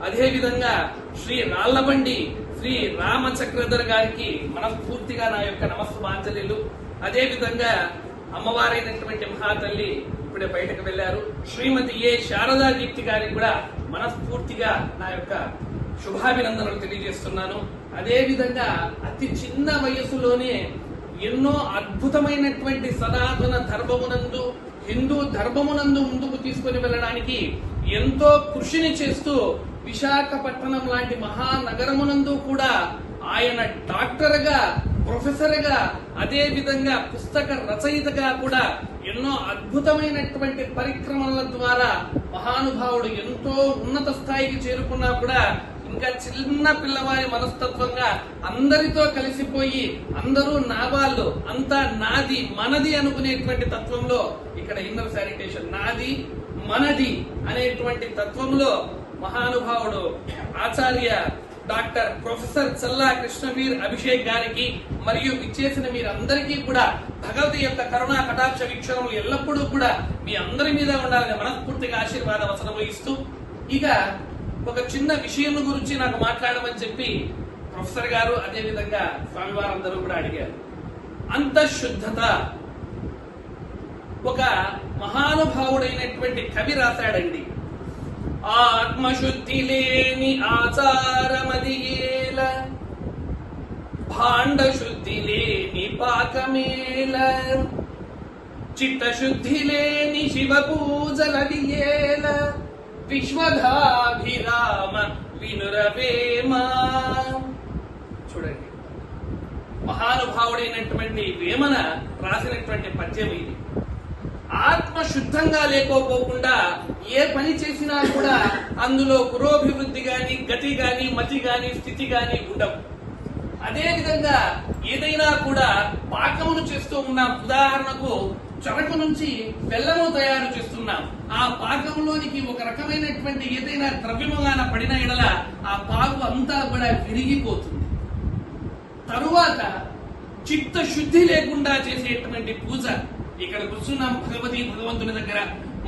అదే విధంగా శ్రీ రాళ్లబండి శ్రీ రామచక్రధర్ గారికి మనస్ఫూర్తిగా నా యొక్క నమస్సుమాంజలిలు. అదే విధంగా అమ్మవారైనటువంటి మహాతల్లి ఇప్పుడే బయటకు వెళ్లారు శ్రీమతి ఏ శారదా దీప్తి గారికి కూడా మనస్ఫూర్తిగా నా యొక్క శుభాభినందనలు తెలియజేస్తున్నాను. అదే విధంగా అతి చిన్న వయసులోనే ఎన్నో అద్భుతమైనటువంటి సనాతన ధర్మమునందు హిందూ ధర్మమునందు ముందుకు తీసుకుని వెళ్ళడానికి ఎంతో కృషిని చేస్తూ విశాఖపట్నం లాంటి మహానగరమునందు కూడా ఆయన డాక్టర్ గా, ప్రొఫెసర్ గా, అదే విధంగా పుస్తక రచయితగా కూడా ఎన్నో అద్భుతమైనటువంటి పరిక్రమల ద్వారా మహానుభావుడు ఎంతో ఉన్నత స్థాయికి చేరుకున్నా కూడా ఇంకా చిన్న పిల్లవారి మనస్తత్వంగా అందరితో కలిసిపోయి అందరూ నా వాళ్ళు, అంతా నాది మనది అనుకునేటువంటి తత్వంలో ఇక్కడ ఇన్నర్ శానిటేషన్ నాది మనది అనేటువంటి తత్వంలో మహానుభావుడు ఆచార్య డాక్టర్ ప్రొఫెసర్ చల్లా కృష్ణవీర్ అభిషేక్ గారికి మరియు విచ్చేసిన మీరందరికీ కూడా భగవతి యొక్క కరుణా కటాక్ష వీక్షణలు ఎల్లప్పుడూ కూడా మీ అందరి మీద ఉండాలని మనస్ఫూర్తిగా ఆశీర్వాద వచనము ఇస్తూ, ఇక ఒక చిన్న విషయం గురించి నాకు మాట్లాడమని చెప్పి ప్రొఫెసర్ గారు అదే విధంగా స్వామివారందరూ కూడా అడిగారు. అంతఃశుద్ధత ఒక మహానుభావుడైనటువంటి కవి రాశాడండి. ఆత్మశుద్ధి లేని ఆచారమదియేల, భాండ శుద్ధి లేని పాకమేల, చిత్తశుద్ధి లేని శివ పూజలదియేల, విశ్వధాభిరామ వినురవేమా. చూడండి, మహానుభావుడైనటువంటి వేమన రాసినటువంటి పద్యం ఇది. ఆత్మ శుద్ధంగా లేకపోకుండా ఏ పని చేసినా కూడా అందులో పురోభివృద్ధి గాని, గతి గాని, మతి గాని, స్థితి గాని ఉండవు. అదే విధంగా ఏదైనా కూడా పాకమును చేస్తూ ఉన్నాం. ఉదాహరణకు చెరకు నుంచి బెల్లము తయారు చేస్తున్నాం. ఆ పాకంలోనికి ఒక రకమైనటువంటి ఏదైనా ద్రవ్యముగాన పడిన ఎడల ఆ పాకు అంతా కూడా విరిగిపోతుంది. తరువాత చిత్తశుద్ధి లేకుండా చేసేటువంటి పూజ. ఇక్కడ కూర్చున్నాం భగవంతుని దగ్గర,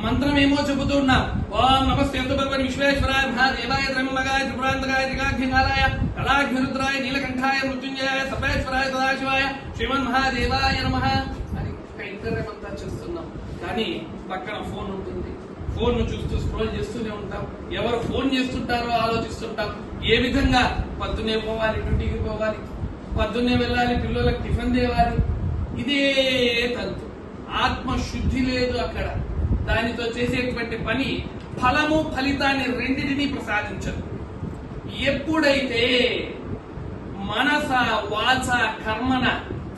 మంత్రమేమో చెబుతున్నాం. ఓం నమస్తే భగవన్ విశ్వేశ్వరాయ మహాదేవాయ త్రయంబకాయ త్రిపురాంతకాయ త్రికాగ్నికాలాయ కళాఘ్నిరుద్రాయ నీలకంఠాయ మృత్యుంజయాయ సర్వేశ్వరాయ సదాశివాయ శ్రీమన్ మహాదేవాయ నమః అని కైంకర్యమంతా చేస్తున్నాం. కానీ పక్కన ఫోన్ ఉంటుంది. ఫోన్ ను చూస్తూ స్క్రోల్ చేస్తూనే ఉంటాం. ఎవరు ఫోన్ చేస్తుంటారో ఆలోచిస్తుంటాం. ఏ విధంగా పొద్దున్నే పోవాలి, డ్యూటీకి పోవాలి, పొద్దున్నే వెళ్ళాలి, పిల్లలకు టిఫిన్ తేవాలి. ఇదే తంతు. ఆత్మశుద్ధి లేదు అక్కడ. దానితో చేసేటువంటి పని ఫలము ఫలితాన్ని రెండింటినీ ప్రసాదించదు. ఎప్పుడైతే మనస వాచ కర్మన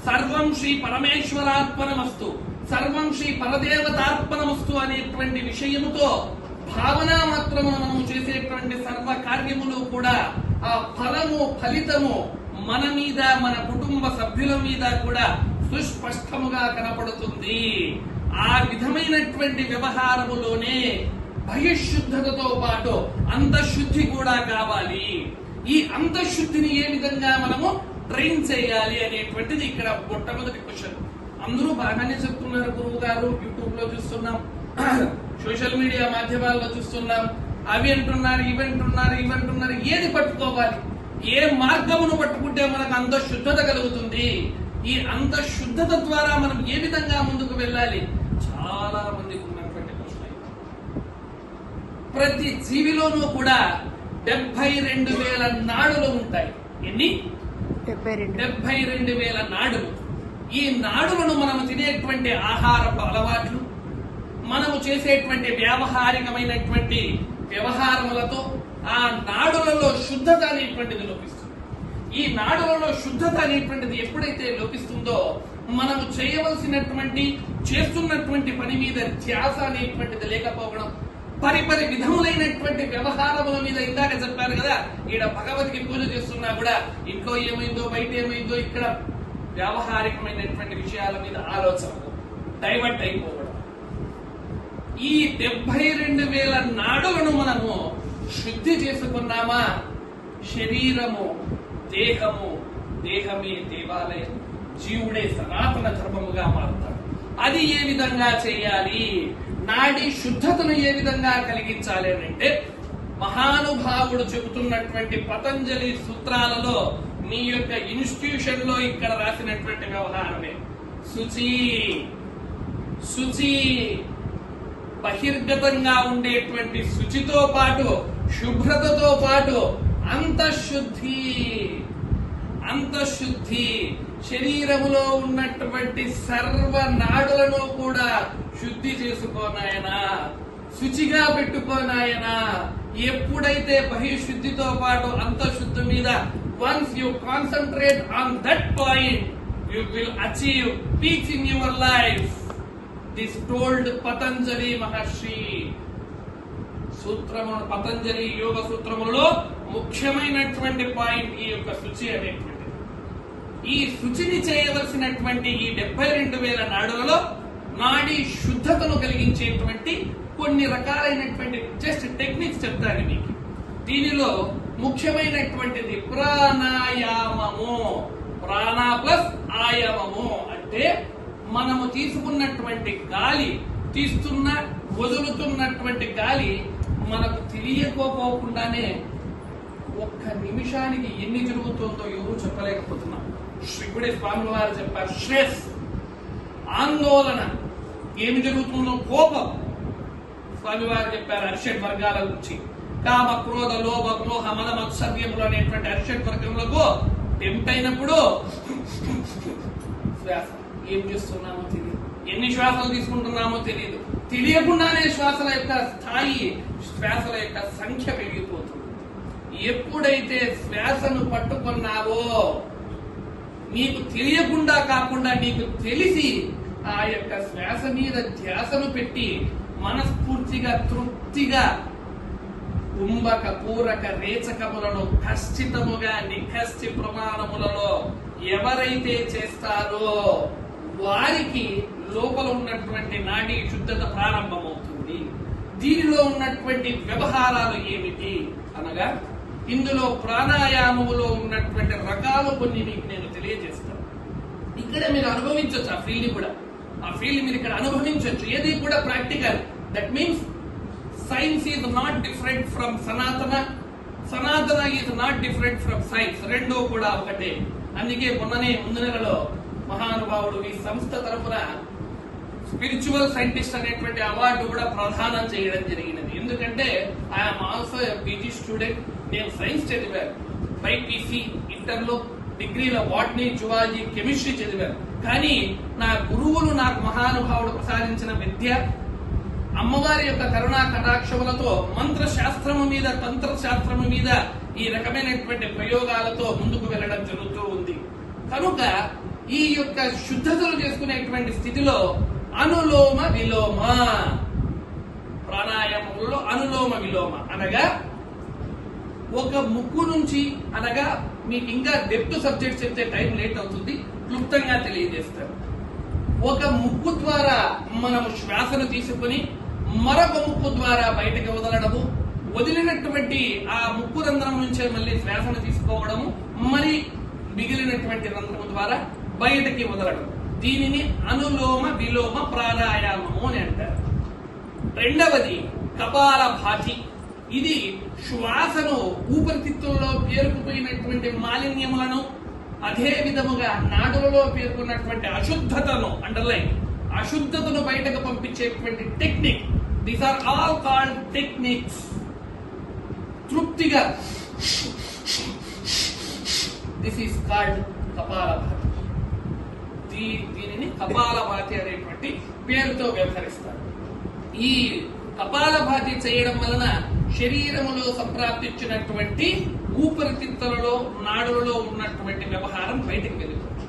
సర్వం శ్రీ పరమేశ్వరార్పణమస్తు, సర్వం శ్రీ పరదేవతార్పణమస్తు అనేటువంటి విషయముతో భావన మాత్రము మనము చేసేటువంటి సర్వ కార్యములు కూడా ఆ ఫలము ఫలితము మన మీద, మన కుటుంబ సభ్యుల మీద కూడా సుస్పష్టముగా కనపడుతుంది. ఆ విధమైనటువంటి వ్యవహారములోనే బహిశుద్ధతతో పాటు అంతఃశుద్ధి కూడా కావాలి. ఈ అంతఃశుద్ధిని ఏ విధంగా మనము ట్రైన్ చేయాలి అనేటువంటిది ఇక్కడ మొట్టమొదటి క్వశ్చన్. అందరూ బాగానే చెప్తున్నారు గురువు గారు, యూట్యూబ్ లో చూస్తున్నాం, సోషల్ మీడియా మాధ్యమాల్లో చూస్తున్నాం, అవి అంటున్నారు, ఇవి అంటున్నారు. ఏది పట్టుకోవాలి? ఏ మార్గమును పట్టుకుంటే మనకు అంతఃశుద్ధత కలుగుతుంది? ఈ అంతఃశుద్ధత ద్వారా మనం ఏ విధంగా ముందుకు వెళ్ళాలి? చాలా మందికి ఉన్నటువంటి ప్రశ్న. ప్రతి జీవిలోనూ కూడా 72,000 నాడులు ఉంటాయి. ఎన్ని? 72,000 నాడులు. ఈ నాడులను మనము తినేటువంటి ఆహారపు అలవాట్లు, మనము చేసేటువంటి వ్యావహారికమైనటువంటి వ్యవహారములతో ఆ నాడులలో శుద్ధత అనేటువంటిది లోపిస్తుంది. ఈ నాడులలో శుద్ధత అనేటువంటిది ఎప్పుడైతే లోపిస్తుందో మనము చేయవలసినటువంటి చేస్తున్నటువంటి పని మీద ధ్యాస అనేటువంటిది లేకపోవడం, పరిపరి విధములైనటువంటి వ్యవహారముల మీద, ఇందాక చెప్పారు కదా, ఈడ భగవతికి పూజ చేస్తున్నా కూడా ఇంట్లో ఏమైందో, బయట ఏమైందో, ఇక్కడ వ్యావహారికమైనటువంటి విషయాల మీద ఆలోచన డైవర్ట్ అయిపోవడం. ఈ 72,000 నాడులను మనము శుద్ధి చేసుకున్నామా, శరీరము, దేహము, దేహమే దేవాలయం, జీవుడే సనాతన ధర్మముగా మారుతాడు. అది ఏ విధంగా చేయాలి? నాడి శుద్ధతను ఏ విధంగా కలిగించాలి అంటే మహానుభావుడు చెబుతున్నటువంటి పతంజలి సూత్రాలలో మీ యొక్క ఇన్స్టిట్యూషన్ లో ఇక్కడ రాసినటువంటి వ్యవహారమే శుచి. శుచి బహిర్గతంగా ఉండేటువంటి శుచితో పాటు శుభ్రతతో పాటు అంతఃశుద్ధి. అంతఃశుద్ధి శరీరములో ఉన్నటువంటి సర్వ నాడులను కూడా శుద్ధి చేసుకోనాయనా, శుచిగా పెట్టుకోనాయనా. ఎప్పుడైతే బహిర్శుద్ధితో పాటు అంతఃశుద్ధి మీద once you concentrate on that point, you will achieve peace in your life. This told Patanjali Maharshi. సూత్రము పతంజలి యోగ సూత్రములలో ముఖ్యమైనటువంటి పాయింట్ ఈ యొక్క శుచి అనేటువంటిది. ఈ శుచిని చేయవలసినటువంటి ఈ 72,000 నాడులలో నాడీ శుద్ధతను కలిగించేటువంటి కొన్ని రకాలైనటువంటి జస్ట్ టెక్నిక్స్ చెప్తాను మీకు. దీనిలో ముఖ్యమైనటువంటిది ప్రాణాయామము. ప్రాణ ప్లస్ ఆయామము అంటే మనము తీసుకున్నటువంటి గాలి, తీస్తున్న వదులుతున్నటువంటి గాలి మనకు తెలియకపోకుండానే ఒక్క నిమిషానికి ఎన్ని జరుగుతుందో ఎవరు చెప్పలేకపోతున్నాం. ఇప్పుడే స్వామి వారు చెప్పారు, స్ట్రెస్, ఆందోళన, ఏమి జరుగుతుందో కోపం. స్వామి వారు చెప్పారు అరిషడ్ వర్గాల గురించి. కామ, క్రోధ, లోభ, మోహ, మద, మత్సర్యములు అనేటువంటి అరిషడ్ వర్గములకు టెంప్ట్ అయినప్పుడు శ్వాస, ఏం చేస్తున్నామో తెలియదు, ఎన్ని శ్వాసలు తీసుకుంటున్నామో తెలియదు, తెలియకుండానే శ్వాసల యొక్క స్థాయి, శ్వాసల యొక్క సంఖ్య పెరిగిపోతుంది. ఎప్పుడైతే శ్వాసను పట్టుకున్నావో నీకు తెలియకుండా కాకుండా నీకు తెలిసి ఆ యొక్క శ్వాస మీద ధ్యాసను పెట్టి మనస్ఫూర్తిగా తృప్తిగా కుంభక పూరక రేచకములను ఖచ్చితముగా నిఖస్తి ప్రమాణములలో ఎవరైతే చేస్తారో వారికి లోపల ఉన్నటువంటి నాడీ శుద్ధత ప్రారంభమవుతుంది. దీనిలో ఉన్నటువంటి వ్యవహారాలు ఏమిటి అనగా ఇందులో ప్రాణాయామములో ఉన్నటువంటి రకాలు కొన్ని మీకు నేను తెలియజేస్తాను. ఇక్కడ మీరు అనుభవించవచ్చు ఆ ఫీల్డ్ కూడా. ఆ ఫీల్డ్ మీరు ఇక్కడ అనుభవించవచ్చు. ఏది కూడా practical. That means science is not different from సనాతన, సనాతన is not different from science. రెండో కూడా ఒకటే. అందుకే మొన్ననే ముందు నెలలో మహానుభావుడు ఈ సంస్థ తరఫున స్పిరిచువల్ సైంటిస్ట్ అనేటువంటి అవార్డు కూడా ప్రదానం చేయడం జరిగినది. ఎందుకంటే ఐఎమ్ ఆల్సో పీజీ స్టూడెంట్. నేను సైన్స్ చదివాను, బైపీసీ ఇంటర్లో డిగ్రీలో బాటనీ, జువాలజీ, కెమిస్ట్రీ చదివాను. కానీ నా గురువులు నాకు మహానుభావుడు ప్రసాదించిన విద్య, అమ్మవారి యొక్క కరుణా కటాక్షములతో మంత్రశాస్త్రము మీద, తంత్రశాస్త్రము మీద ఈ రకమైనటువంటి ప్రయోగాలతో ముందుకు వెళ్ళడం జరుగుతూ ఉంది. కనుక ఈ యొక్క శుద్ధతలు చేసుకునేటువంటి స్థితిలో అనులోమ విలోమ, ప్రాణాయామంలో అనులోమ విలోమ అనగా ఒక ముక్కు నుంచి, అనగా మీకు ఇంకా డెప్త్ సబ్జెక్ట్ చెప్తే టైం లేట్ అవుతుంది, క్లుప్తంగా తెలియజేస్తారు. ఒక ముక్కు ద్వారా మనము శ్వాసను తీసుకుని మరొక ముక్కు ద్వారా బయటకు వదలడము, వదిలినటువంటి ఆ ముక్కు రంధ్రం నుంచే మళ్ళీ శ్వాసను తీసుకోవడము, మరి మిగిలినటువంటి రంధ్రము ద్వారా బయటకి వదలడం. దీనిని అనులోమ విలోమ ప్రాణాయామము అని అంటారు. రెండవది కపాలభాతి. ఇది శ్వాసను ఊపిరితిత్తుల్లో పేరుకుపోయినటువంటి మాలిన్యములను, అదే విధముగా నాడులలో పేర్కొన్నటువంటి అశుద్ధతను, అండర్లైన్ అశుద్ధతను బయటకు పంపించేటువంటి technique. These are all called techniques. తృప్తిగా దిస్ ఈస్ కాల్డ్ కపాలభాతి. దీనిని కపాలభాతి అనేటువంటి పేరుతో వ్యవహరిస్తారు. ఈ కపాలభాతి చేయడం వలన శరీరములో సంప్రాప్తించినటువంటి ఊపిరితిత్తులలో, నాడులలో ఉన్నటువంటి వ్యవహారం బయటకు వెళ్ళిపోతుంది.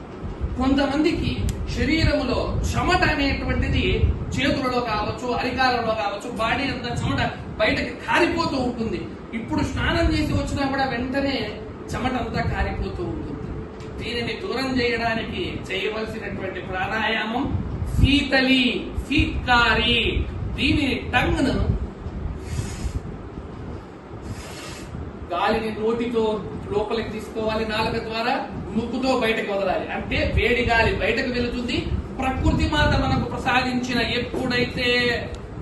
కొంతమందికి శరీరములో చెమట అనేటువంటిది చేతులలో కావచ్చు, అరికాలలో కావచ్చు, బాడీ అంతా చెమట బయటకి కారిపోతూ ఉంటుంది. ఇప్పుడు స్నానం చేసి వచ్చినా కూడా వెంటనే చెమట అంతా కారిపోతూ ఉంటుంది. దీనిని దూరం చేయడానికి చేయవలసినటువంటి ప్రాణాయామం శీతలి, శీత్కారి. దీని టంగ్ను, గాలిని నోటితో లోపలికి తీసుకోవాలి, నాలుక ద్వారా ముక్కుతో బయటకు వదలాలి. అంటే వేడి గాలి బయటకు వెళుతుంది. ప్రకృతి మాత మనకు ప్రసాదించిన ఎప్పుడైతే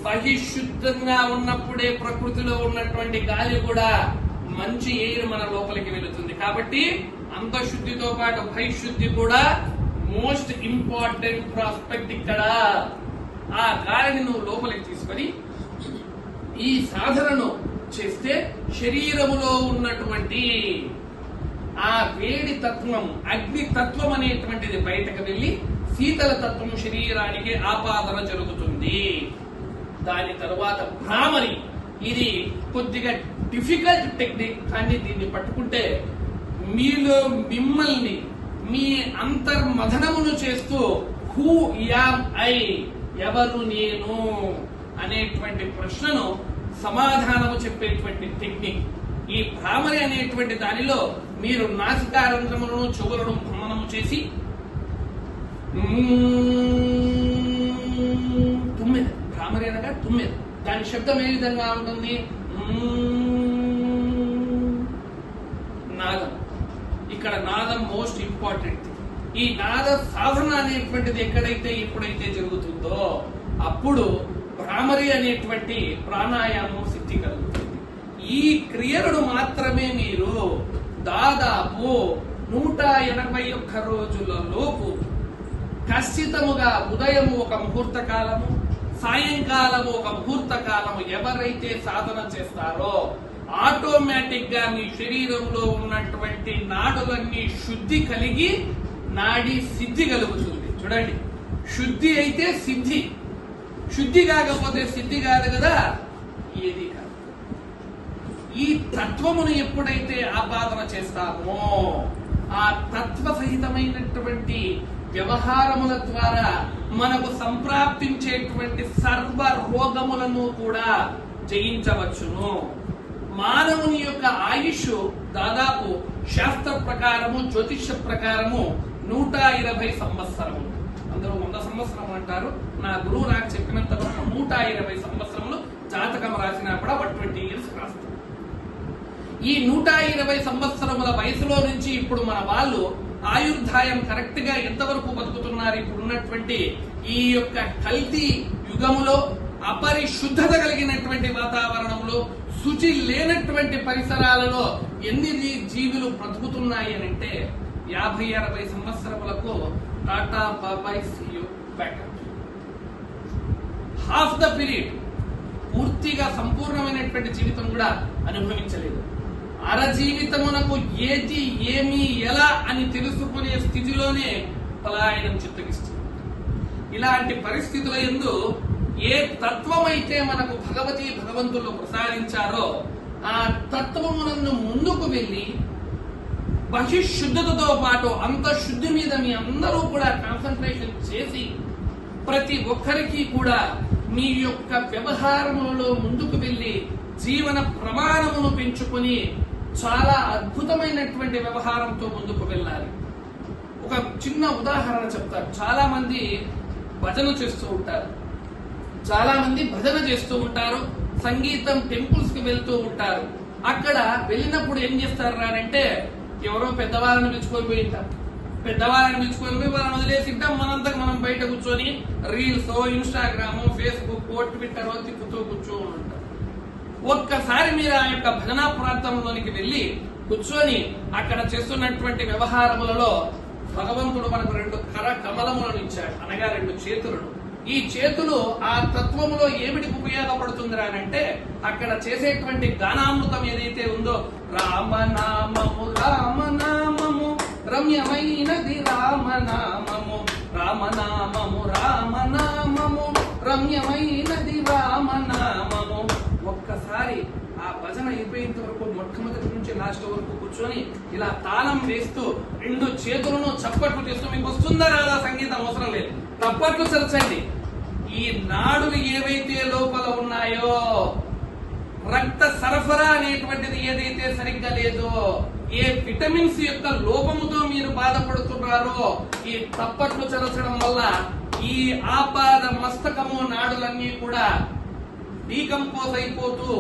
బహిశుద్ధంగా ఉన్నప్పుడే ప్రకృతిలో ఉన్నటువంటి గాలి కూడా మంచి ఎయిర్ మన లోపలికి వెళుతుంది. కాబట్టి అంతఃశుద్ధితో పాటు బహిశుద్ధి కూడా మోస్ట్ ఇంపార్టెంట్ ప్రాస్పెక్ట్ ఇక్కడ. ఆ గాలిని నువ్వు లోపలికి తీసుకొని ఈ సాధనను చేస్తే శరీరములో ఉన్నటువంటి ఆ వేడి తత్వం, అగ్ని తత్వం అనేటువంటిది బయటకు వెళ్లి శీతల తత్వం శరీరానికి ఆపాదన జరుగుతుంది. దాని తరువాత భ్రామరి. ఇది కొద్దిగా డిఫికల్ట్ టెక్నిక్, కానీ దీన్ని పట్టుకుంటే మీలో మిమ్మల్ని మీ అంతర్మథనమును చేస్తూ హూ యామ్ ఐ, ఎవరు నేను అనేటువంటి ప్రశ్నను సమాధానము చెప్పేటువంటి టెక్నిక్. ఈ భ్రామరి అనేటువంటి దానిలో మీరు నాసికారంధ్రములను చెవులను భ్రమణము చేసి తుమ్మెద, భ్రామరి అనగా తుమ్మెద, దాని శబ్దం ఏ విధంగా ఉంటుంది? నాదం. ఇక్కడ నాదం మోస్ట్ ఇంపార్టెంట్. ఈ నాద సాధన అనేటువంటిది ఎక్కడైతే ఎప్పుడైతే జరుగుతుందో అప్పుడు భ్రామరి అనేటువంటి ప్రాణాయామం సిద్ధి కలుగుతుంది. ఈ క్రియలను మాత్రమే మీరు దాదాపు 181 రోజులలోపు ఖచ్చితముగా ఉదయం ఒక ముహూర్త కాలము, సాయంకాలము ఒక ముహూర్త కాలము ఎవరైతే సాధన చేస్తారో ఆటోమేటిక్ గా మీ శరీరంలో ఉన్నటువంటి నాడులన్నీ శుద్ధి కలిగి నాడి సిద్ధి కలుగుతుంది. చూడండి, శుద్ధి అయితే సిద్ధి, శుద్ధి కాకపోతే సిద్ధి కాదు కదా, ఏది కాదు. ఈ తత్వమును ఎప్పుడైతే ఆపాదన చేస్తామో ఆ తత్వ సహితమైనటువంటి వ్యవహారముల ద్వారా మనకు సంప్రాప్తించేటువంటి సర్వ రోగములను కూడా జయించవచ్చును. మానవుని యొక్క ఆయుష్ దాదాపు శాస్త్ర ప్రకారము, జ్యోతిష ప్రకారము 120 సంవత్సరములు. అందరూ 100 సంవత్సరం అంటారు. నా గురువు నాకు చెప్పినంత వరకు 120 సంవత్సరములు జాతకం రాసినా కూడా 120 ఇయర్స్ రాస్తారు. ఈ 120 సంవత్సరముల వయసులో నుంచి ఇప్పుడు మన వాళ్ళు ఆయుర్దాయం కరెక్ట్ గా ఎంతవరకు బతుకుతున్నారు? ఇప్పుడు ఉన్నటువంటి ఈ యొక్క కల్తీ యుగములో, అపరిశుద్ధత కలిగినటువంటి వాతావరణంలో, శుచి లేనటువంటి పరిసరాలలో ఎన్ని జీవులు బ్రతుకుతున్నాయి అని అంటే 50-60 సంవత్సరములకు టాటా బాబాయ్ సీయూ బ్యాకప్. హాఫ్ ద పీరియడ్ పూర్తిగా సంపూర్ణమైనటువంటి జీవితం కూడా అనుభవించలేదు. అర జీవితమునకు ఏది, ఏమి, ఎలా అని తెలుసుకునే స్థితిలోనే పలాయనం చిత్తగిస్తుంది. ఇలాంటి పరిస్థితుల యందు ఏ తత్వమైతే మనకు భగవంతులు ప్రసాదించారో ఆ తత్వమునందు ముందుకు వెళ్లి బహిశుద్ధతతో పాటు అంతఃశుద్ధి మీద మీ అందరూ కూడా కాన్సన్ట్రేషన్ చేసి ప్రతి ఒక్కరికి కూడా మీ యొక్క వ్యవహారములలో ముందుకు వెళ్లి జీవన ప్రమాణమును పెంచుకొని చాలా అద్భుతమైనటువంటి వ్యవహారంతో ముందుకు వెళ్ళాలి. ఒక చిన్న ఉదాహరణ చెప్తారు. చాలా మంది భజన చేస్తూ ఉంటారు, చాలా మంది భజన చేస్తూ ఉంటారు, సంగీతం టెంపుల్స్ కి వెళ్తూ ఉంటారు. అక్కడ వెళ్ళినప్పుడు ఏం చేస్తారు అంటే ఎవరో పెద్దవాళ్ళని పిలుచుకొని పోయి ఉంటారు. పెద్దవాళ్ళని పిలుచుకొని పోయి వాళ్ళని వదిలేసి ఉంటాం. మనంతకు మనం బయట కూర్చొని రీల్స్, ఇన్స్టాగ్రామ్, ఫేస్బుక్, ట్విట్టర్ తిప్పుతూ కూర్చొని ఉంటాం. ఒక్కసారి మీరు ఆ యొక్క భజనా ప్రాంతంలోనికి వెళ్లి కూర్చొని అక్కడ చేస్తున్నటువంటి వ్యవహారములలో భగవంతుడు మనకు 2 కర కమలములను ఇచ్చాడు, అనగా 2 చేతులను. ఈ చేతులు ఆ తత్వములో ఏమిటికి ఉపయోగపడుతుంది అంటే అక్కడ చేసేటువంటి గానామృతం ఏదైతే ఉందో, రామనామము రామనామము రమ్యమైనది రామనామము, రామనామము రామనామము రమ్యమైనది రామనామము. ఒక్కసారి ఆ భజన అయిపోయేంత వరకు మొట్టమొదటి నుంచి లాస్ట్ వరకు కూర్చొని ఇలా తాళం వేస్తూ 2 చేతులను చప్పట్లు చేస్తూ, మీకు వస్తుందా రాదా సంగీతం అవసరం లేదు, చప్పట్లు చరచండి. ఈ నాడులు ఏవైతే లోపల ఉన్నాయో, రక్త సరఫరా అనేటువంటిది ఏదైతే సరిగ్గా లేదో, ఏ విటమిన్స్ యొక్క లోపముతో మీరు బాధపడుతున్నారో, ఈ తప్పట్లు చరచడం వల్ల ఈ ఆపాద మస్తకము నాడులన్నీ కూడా డీకంపోజ్ అయిపోతూ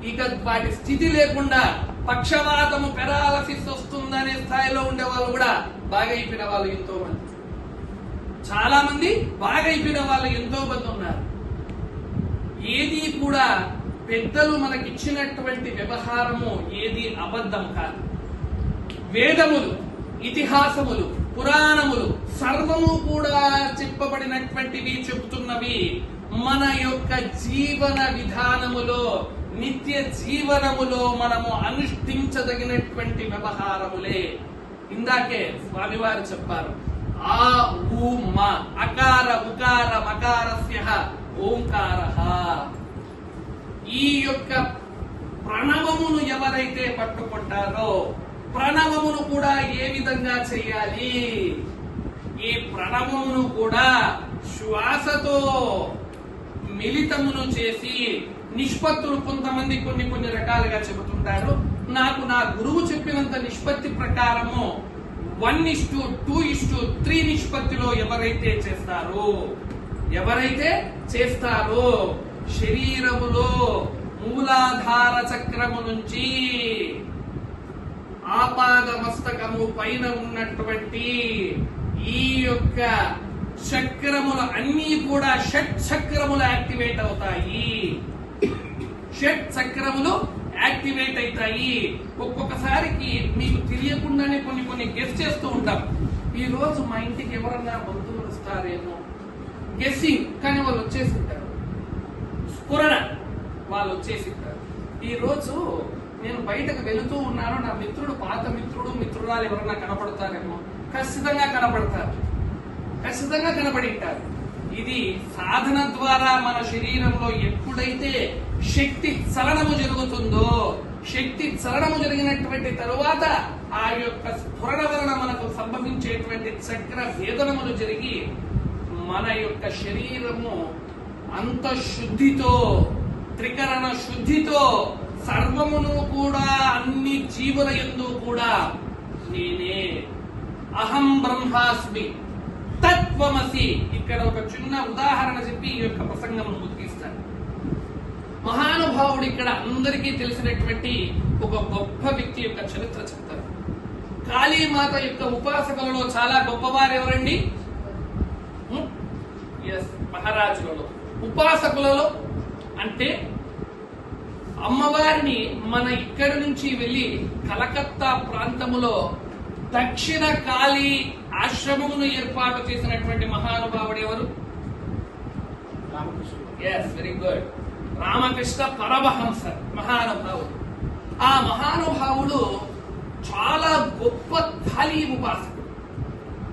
ఇక వాటి స్థితి లేకుండా పక్షవాతము, పెరాలసిస్ వస్తుందనే స్థాయిలో ఉండే వాళ్ళు కూడా బాగా అయిపోయిన వాళ్ళు ఎంతో మంది, చాలా మంది బాగా అయిపోయిన వాళ్ళు ఎంతో మంది ఉన్నారు. ఏది కూడా పెద్దలు మనకిచ్చినటువంటి వ్యవహారము ఏది అబద్ధం కాదు. వేదములు, ఇతిహాసములు, పురాణములు సర్వము కూడా చెప్పబడినటువంటివి చెబుతున్నవి మన యొక్క జీవన విధానములో, నిత్య జీవనములో మనము అనుష్ఠించదగినటువంటి వ్యవహారములే. ఇందాకే స్వామివారు చెప్పారు, ఆ ఊ మ అకార ఉకార మకారస్య ఓంకారః. ఈ యొక్క ప్రణవమును ఎవరైతే పట్టుకుంటారో ప్రణవమును కూడా ఏ విధంగా చేయాలి? ఈ ప్రణవమును కూడా శ్వాసతో మిళితమును చేసి నిష్పత్తులు కొంతమంది కొన్ని రకాలుగా చెబుతుంటారు. నాకు నా గురువు చెప్పినంత నిష్పత్తి ప్రకారము 1:2:3 నిష్పత్తిలో ఎవరైతే చేస్తారో శరీరములో మూలాధార చక్రము నుంచి ఆపాద మస్తకము పైన ఉన్నటువంటి ఈ యొక్క చక్రములు అన్నీ కూడా షట్ చక్రములు యాక్టివేట్ అవుతాయి. షట్ చక్రములు యాక్టివేట్ అవుతాయి. ఒక్కొక్కసారికి మీకు తెలియకుండానే కొన్ని గెస్ చేస్తూ ఉంటాం. ఈ రోజు మా ఇంటికి ఎవరన్నా బంధువులు వస్తారేమో గెస్సింగ్, కానీ వాళ్ళు వచ్చేసి ఉంటారు. స్ఫురణ, వాళ్ళు వచ్చేసి ఉంటారు. ఈ రోజు నేను బయటకు వెళుతూ ఉన్నాను, నా మిత్రుడు, పాత మిత్రుడు, మిత్రురాలు ఎవరన్నా కనపడతారేమో. ఖచ్చితంగా కనపడి ఉంటారు. ఇది సాధన ద్వారా మన శరీరంలో ఎప్పుడైతే శక్తి చలనము జరుగుతుందో, శక్తి చలనము జరిగినటువంటి తరువాత ఆ యొక్క స్ఫురణ వలన మనకు సంభవించేటువంటి చక్ర భేదనములు జరిగి మన యొక్క శరీరము అంతఃశుద్ధితో, త్రికరణ శుద్ధితో సర్వమును కూడా అన్ని జీవుల యందు కూడా నేనే అహం బ్రహ్మాస్మి తత్వమసి. ఇక్కడ ఒక చిన్న ఉదాహరణ చెప్పి ఈ యొక్క ప్రసంగమును ముగిస్తాను. మహానుభావుడు ఇక్కడ అందరికీ తెలిసినటువంటి ఒక గొప్ప వ్యక్తి యొక్క చరిత్ర చెప్తారు. కాళీమాత యొక్క ఉపాసకులలో చాలా గొప్పవారు ఎవరండి? మహారాజులలో, ఉపాసకులలో. అంటే అమ్మవారిని మన ఇక్కడి నుంచి వెళ్లి కలకత్తా ప్రాంతములో దక్షిణ కాళీ ఆశ్రమమును ఏర్పాటు చేసినటువంటి మహానుభావుడు ఎవరు? వెరీ గుడ్, రామకృష్ణ పరమహంస మహానుభావుడు. ఆ మహానుభావుడు చాలా గొప్ప కాళీ ఉపాసకుడు.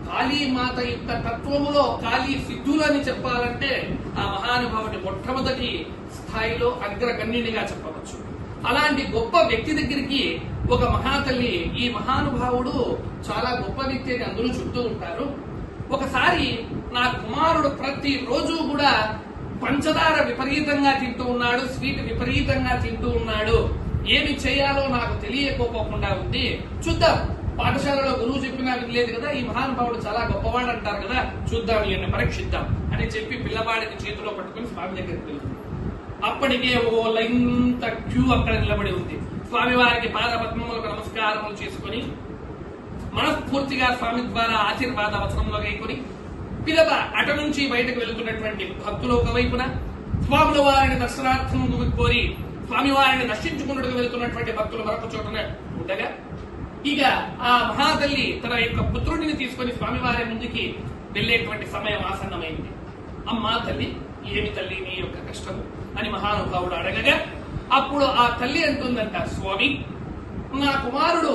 కాళీమాత యొక్క తత్వములో కాళీ సిద్ధులు అని చెప్పాలంటే ఆ మహానుభావుడి మొట్టమొదటి స్థాయిలో అగ్రగణ్యునిగా చెప్పవచ్చు. అలాంటి గొప్ప వ్యక్తి దగ్గరికి ఒక మహాతల్లి, ఈ మహానుభావుడు చాలా గొప్ప వ్యక్తి అని అందరూ చెప్తూ ఉంటారు. ఒకసారి నా కుమారుడు ప్రతి రోజు కూడా పంచదార విపరీతంగా తింటూ ఉన్నాడు, స్వీట్ విపరీతంగా తింటూ ఉన్నాడు, ఏమి చేయాలో నాకు తెలియకపోకుండా ఉంది. చూద్దాం, పాఠశాలలో గురువు చెప్పినా వినలేదు కదా, ఈ మహానుభావుడు చాలా గొప్పవాడు అంటారు కదా, చూద్దాం, ఈయన్ని పరీక్షిద్దాం అని చెప్పి పిల్లవాడిని చేతిలో పట్టుకుని స్వామి దగ్గరికి వెళ్తుంది. అప్పటికే ఓ లైన్త క్యూ అక్కడ నిలబడి ఉంది. స్వామివారికి పాదపద్మములకు నమస్కారములు చేసుకుని మనస్ఫూర్తిగా స్వామి ద్వారా ఆశీర్వాద వచనంలో గైకొని పిల్లల అటు నుంచి బయటకు వెళుతున్నటువంటి భక్తులు ఒకవైపున, స్వాముల వారిని దర్శనార్థం కోరి స్వామివారిని దర్శించుకున్నట్టుగా వెళుతున్నటువంటి భక్తులు మరొక చోటన ఉండగా, ఇక ఆ మహాతల్లి తన యొక్క పుత్రుడిని తీసుకుని స్వామివారి ముందుకి వెళ్లేటువంటి సమయం ఆసన్నమైంది. అమ్మా తల్లి, ఏమి తల్లి నీ యొక్క కష్టము అని మహానుభావుడు అడగగా, అప్పుడు ఆ తల్లి అంటుందంట, స్వామి, నా కుమారుడు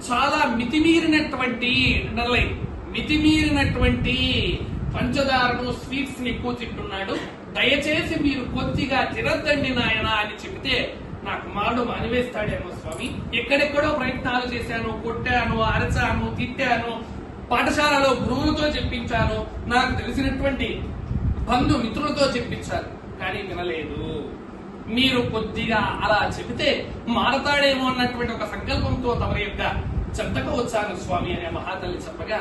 చాలా మితిమీరినటువంటి పంచదారను, స్వీట్స్ ని ఎక్కువ తింటున్నాడు, దయచేసి మీరు కొద్దిగా తినద్దండి నాయన అని చెబితే నా కుమారుడు మానివేస్తాడేమో స్వామి. ఎక్కడెక్కడో ప్రయత్నాలు చేశాను, కొట్టాను, అరచాను, తిట్టాను, పాఠశాలలో గురువులతో చెప్పించాను, నాకు తెలిసినటువంటి బంధుమిత్రులతో చెప్పించాను, కానీ వినలేదు. మీరు కొద్దిగా అలా చెబితే మారతాడేమో అన్నటువంటి ఒక సంకల్పంతో తమరి యొక్క చెంతకు వచ్చాను స్వామి అనే మహాతల్లి చెప్పగా